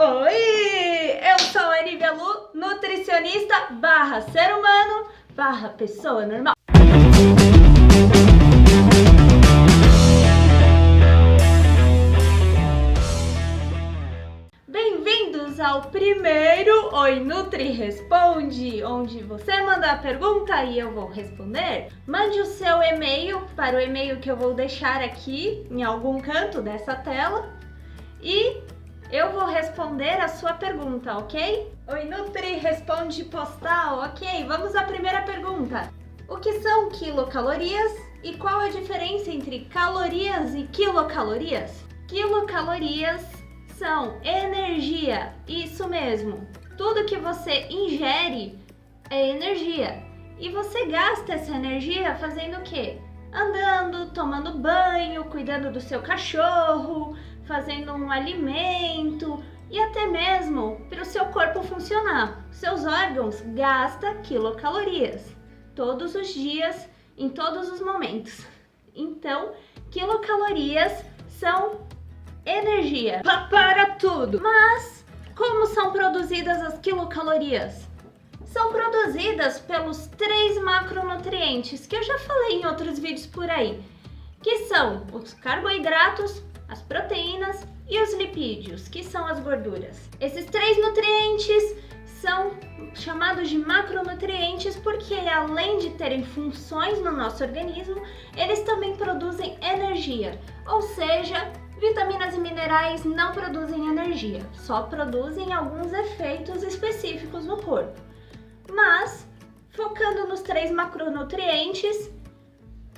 Oi! Eu sou a Anívia Lu, nutricionista barra ser humano barra pessoa normal. Bem-vindos ao primeiro Oi Nutri Responde, onde você manda a pergunta e eu vou responder. Mande o seu e-mail para o e-mail que eu vou deixar aqui em algum canto dessa tela e eu vou responder a sua pergunta, ok? Oi Nutri Responde postal, ok? Vamos à primeira pergunta. O que são quilocalorias e qual a diferença entre calorias e quilocalorias? Quilocalorias são energia, isso mesmo. Tudo que você ingere é energia. E você gasta essa energia fazendo o quê? Andando, tomando banho, cuidando do seu cachorro, fazendo um alimento e até mesmo para o seu corpo funcionar. Seus órgãos gastam quilocalorias todos os dias, em todos os momentos. Então, quilocalorias são energia para tudo. Mas como são produzidas as quilocalorias? São produzidas pelos 3 macronutrientes que eu já falei em outros vídeos por aí, que são os carboidratos, as proteínas e os lipídios, que são as gorduras. Esses 3 nutrientes são chamados de macronutrientes porque, além de terem funções no nosso organismo, eles também produzem energia, ou seja, vitaminas e minerais não produzem energia, só produzem alguns efeitos específicos no corpo. Mas, focando nos 3 macronutrientes,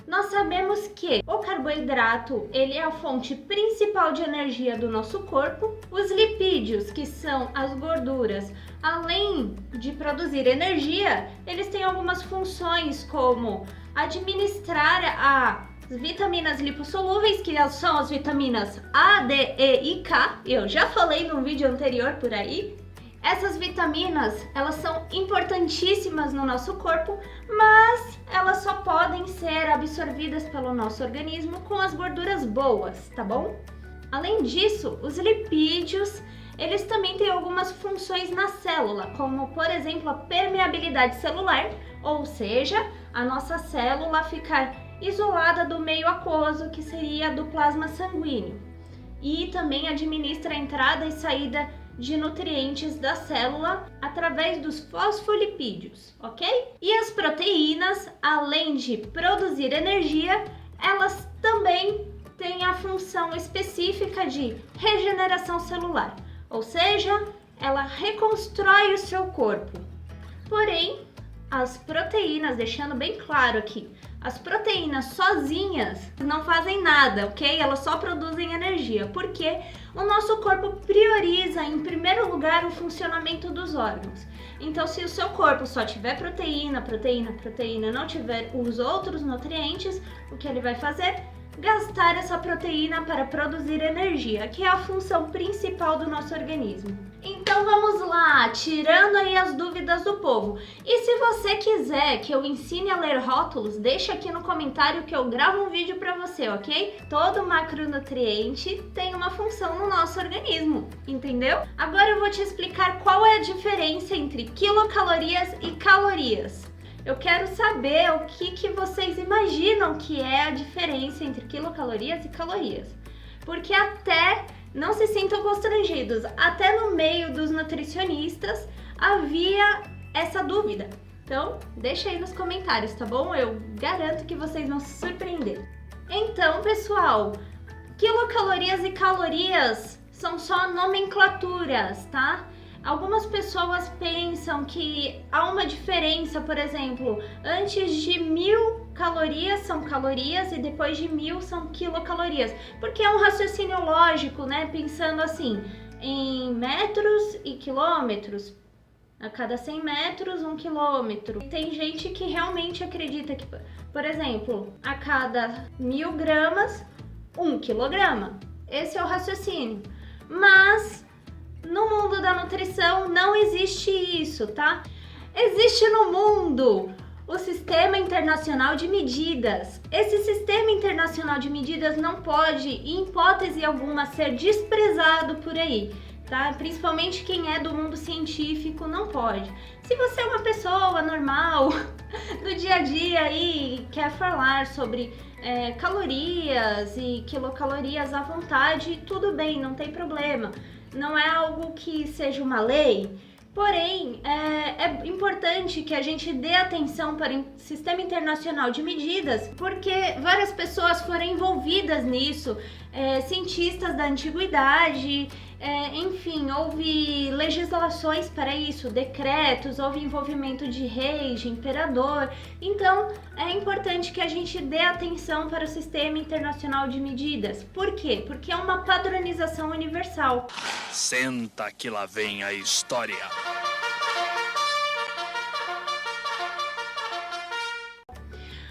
nós sabemos que o carboidrato ele é a fonte principal de energia do nosso corpo. Os lipídios, que são as gorduras, além de produzir energia, eles têm algumas funções como administrar as vitaminas lipossolúveis, que são as vitaminas A, D, E e K. Eu já falei num vídeo anterior por aí. Essas vitaminas, elas são importantíssimas no nosso corpo, mas elas só podem ser absorvidas pelo nosso organismo com as gorduras boas, tá bom? Além disso, os lipídios, eles também têm algumas funções na célula, como, por exemplo, a permeabilidade celular, ou seja, a nossa célula ficar isolada do meio aquoso, que seria do plasma sanguíneo, e também administra a entrada e saída de nutrientes da célula através dos fosfolipídios, ok? E as proteínas, além de produzir energia, elas também têm a função específica de regeneração celular, ou seja, ela reconstrói o seu corpo. Porém, as proteínas, deixando bem claro aqui, as proteínas sozinhas não fazem nada, ok? Elas só produzem energia, porque o nosso corpo prioriza, em primeiro lugar, o funcionamento dos órgãos. Então, se o seu corpo só tiver proteína, não tiver os outros nutrientes, o que ele vai fazer? Gastar essa proteína para produzir energia, que é a função principal do nosso organismo. Então vamos lá, tirando aí as dúvidas do povo. E se você quiser que eu ensine a ler rótulos, deixa aqui no comentário que eu gravo um vídeo para você, ok? Todo macronutriente tem uma função no nosso organismo, entendeu? Agora eu vou te explicar qual é a diferença entre quilocalorias e calorias. Eu quero saber o que vocês imaginam que é a diferença entre quilocalorias e calorias. Porque não se sintam constrangidos, até no meio dos nutricionistas havia essa dúvida. Então, deixa aí nos comentários, tá bom? Eu garanto que vocês vão se surpreender. Então, pessoal, quilocalorias e calorias são só nomenclaturas, tá? Algumas pessoas pensam que há uma diferença, por exemplo, antes de 1000 calorias são calorias e depois de 1000 são quilocalorias, porque é um raciocínio lógico, né? Pensando assim, em metros e quilômetros, a cada 100 metros, 1 quilômetro. E tem gente que realmente acredita que, por exemplo, a cada 1000 gramas, 1 quilograma. Esse é o raciocínio. Mas no mundo da nutrição não existe isso, tá? Existe no mundo o Sistema Internacional de Medidas. Esse Sistema Internacional de Medidas não pode, em hipótese alguma, ser desprezado por aí. tá? Principalmente quem é do mundo científico não pode. Se você é uma pessoa normal, do dia a dia e quer falar sobre calorias e quilocalorias à vontade, tudo bem, não tem problema. Não é algo que seja uma lei. Porém, é importante que a gente dê atenção para o Sistema Internacional de Medidas, porque várias pessoas foram envolvidas nisso, cientistas da antiguidade, enfim, houve legislações para isso, decretos, houve envolvimento de reis, de imperador. Então, é importante que a gente dê atenção para o Sistema Internacional de Medidas. Por quê? Porque é uma padronização universal. Senta que lá vem a história.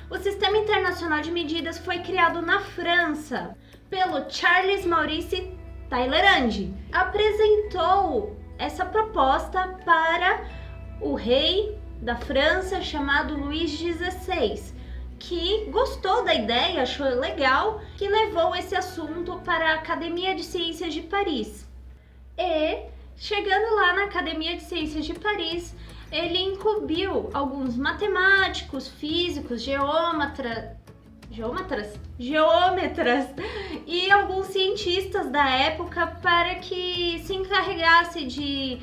O Sistema Internacional de Medidas foi criado na França pelo Charles Maurice Talleyrand. Apresentou essa proposta para o rei da França chamado Luís XVI, que gostou da ideia, achou legal, que levou esse assunto para a Academia de Ciências de Paris. E, chegando lá na Academia de Ciências de Paris, ele incumbiu alguns matemáticos, físicos, geômetras e alguns cientistas da época para que se encarregasse de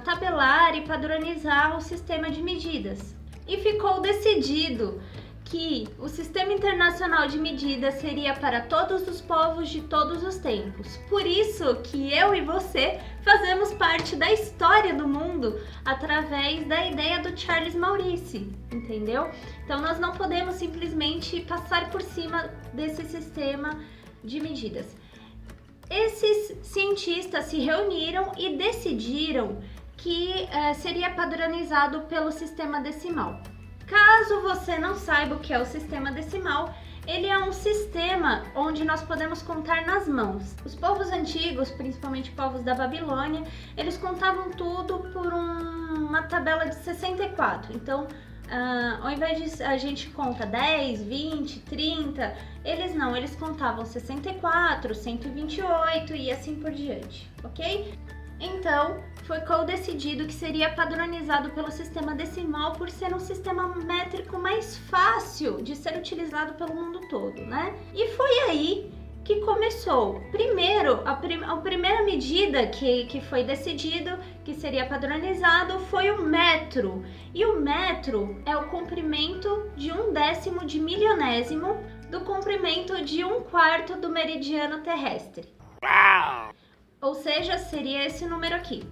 tabelar e padronizar o sistema de medidas. E ficou decidido que o Sistema Internacional de Medidas seria para todos os povos de todos os tempos. Por isso que eu e você fazemos parte da história do mundo através da ideia do Charles Maurice, entendeu? Então nós não podemos simplesmente passar por cima desse sistema de medidas. Esses cientistas se reuniram e decidiram que seria padronizado pelo sistema decimal. Caso você não saiba o que é o sistema decimal, ele é um sistema onde nós podemos contar nas mãos. Os povos antigos, principalmente povos da Babilônia, eles contavam tudo por uma tabela de 64. Então, ao invés de a gente conta 10, 20, 30, eles contavam 64, 128 e assim por diante, ok? Então, foi decidido que seria padronizado pelo sistema decimal por ser um sistema métrico mais fácil de ser utilizado pelo mundo todo, né? E foi aí que começou. Primeiro, a primeira medida que foi decidido que seria padronizado foi o metro. E o metro é o comprimento de 1/10 de milionésimo do comprimento de 1/4 do meridiano terrestre. Ou seja, seria esse número aqui.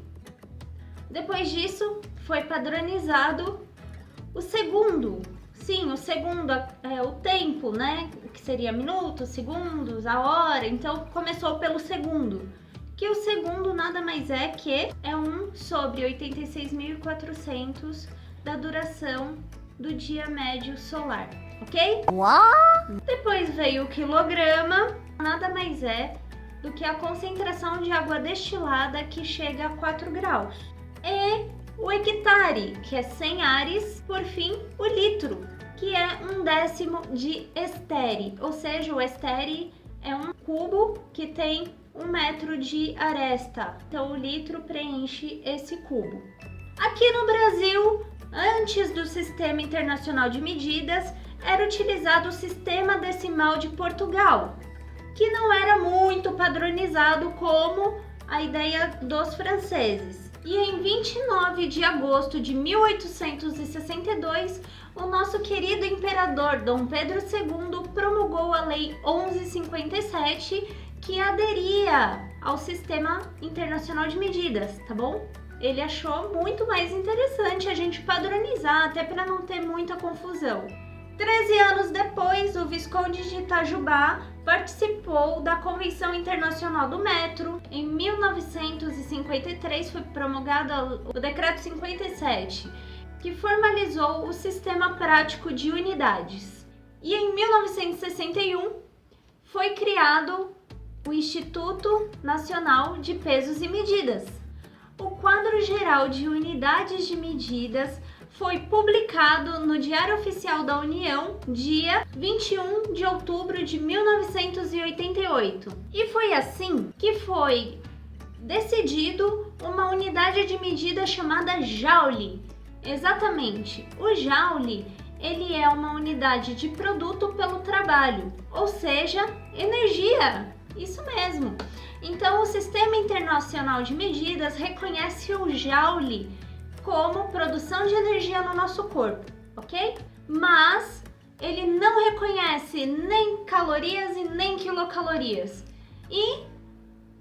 Depois disso, foi padronizado o segundo. Sim, o segundo é o tempo, né? Que seria minutos, segundos, a hora. Então, começou pelo segundo. Que o segundo nada mais é que 1/86.400 da duração do dia médio solar, ok? What? Depois veio o quilograma, nada mais é do que a concentração de água destilada que chega a 4 graus. E o hectare, que é 100 ares, por fim, o litro, que é 1/10 de estere, ou seja, o estere é um cubo que tem 1 metro de aresta, então o litro preenche esse cubo. Aqui no Brasil, antes do Sistema Internacional de Medidas, era utilizado o Sistema Decimal de Portugal, que não era muito padronizado como a ideia dos franceses. E em 29 de agosto de 1862, o nosso querido imperador Dom Pedro II promulgou a Lei 1157, que aderia ao Sistema Internacional de Medidas, tá bom? Ele achou muito mais interessante a gente padronizar, até para não ter muita confusão. 13 anos depois, o Visconde de Itajubá participou da Convenção Internacional do Metro. Em 1953 foi promulgado o Decreto 57, que formalizou o Sistema Prático de Unidades. E em 1961 foi criado o Instituto Nacional de Pesos e Medidas. O Quadro Geral de Unidades de Medidas foi publicado no Diário Oficial da União, dia 21 de outubro de 1988. E foi assim que foi decidido uma unidade de medida chamada Joule. Exatamente, o Joule, ele é uma unidade de produto pelo trabalho, ou seja, energia, isso mesmo. Então, o Sistema Internacional de Medidas reconhece o Joule como produção de energia no nosso corpo, ok? Mas ele não reconhece nem calorias e nem quilocalorias. E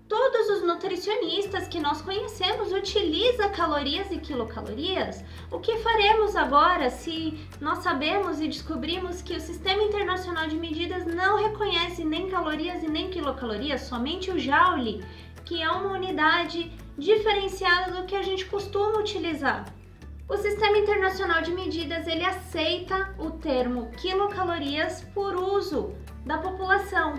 todos os nutricionistas que nós conhecemos utilizam calorias e quilocalorias. O que faremos agora se nós sabemos e descobrimos que o Sistema Internacional de Medidas não reconhece nem calorias e nem quilocalorias, somente o Joule, que é uma unidade diferenciada do que a gente costuma utilizar? O Sistema Internacional de Medidas, ele aceita o termo quilocalorias por uso da população.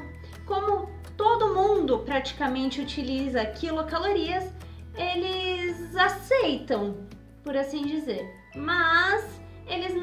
Como todo mundo praticamente utiliza quilocalorias, eles aceitam, por assim dizer. Mas eles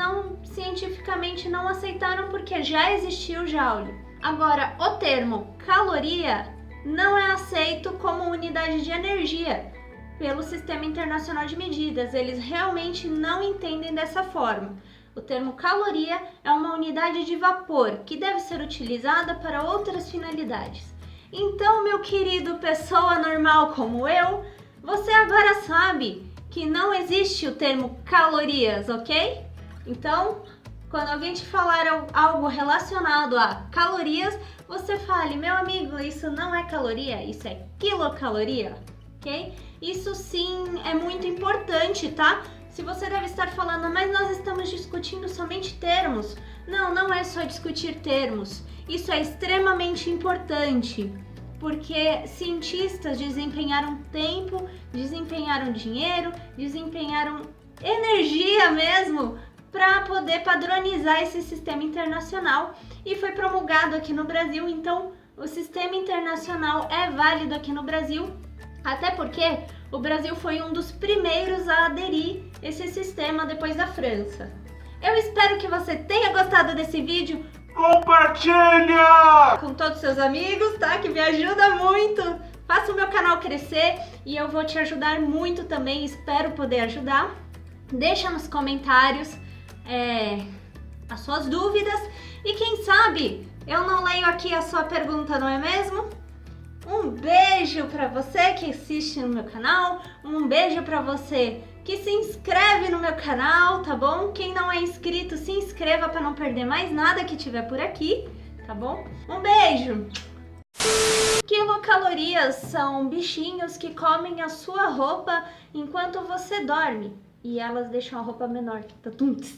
cientificamente não aceitaram porque já existiu o Joule. Agora, o termo caloria não é aceito como unidade de energia pelo Sistema Internacional de Medidas. Eles realmente não entendem dessa forma. O termo caloria é uma unidade de vapor que deve ser utilizada para outras finalidades. Então, meu querido pessoa normal como eu, você agora sabe que não existe o termo calorias, ok? Então, quando alguém te falar algo relacionado a calorias, você fale, meu amigo, isso não é caloria, isso é quilocaloria, ok? Isso sim é muito importante, tá? Se você deve estar falando, mas nós estamos discutindo somente termos. Não, não é só discutir termos. Isso é extremamente importante, porque cientistas desempenharam tempo, desempenharam dinheiro, desempenharam energia mesmo para poder padronizar esse sistema internacional e foi promulgado aqui no Brasil. Então, o sistema internacional é válido aqui no Brasil, até porque o Brasil foi um dos primeiros a aderir esse sistema depois da França. Eu espero que você tenha gostado desse vídeo. Compartilha com todos os seus amigos, tá? Que me ajuda muito. Faça o meu canal crescer e eu vou te ajudar muito também. Espero poder ajudar. Deixa nos comentários as suas dúvidas e quem sabe eu não leio aqui a sua pergunta, não é mesmo? Um beijo para você que assiste no meu canal, um beijo para você que se inscreve no meu canal, tá bom? Quem não é inscrito, se inscreva para não perder mais nada que tiver por aqui, tá bom? Um beijo! Quilocalorias são bichinhos que comem a sua roupa enquanto você dorme e elas deixam a roupa menor. Tatunts.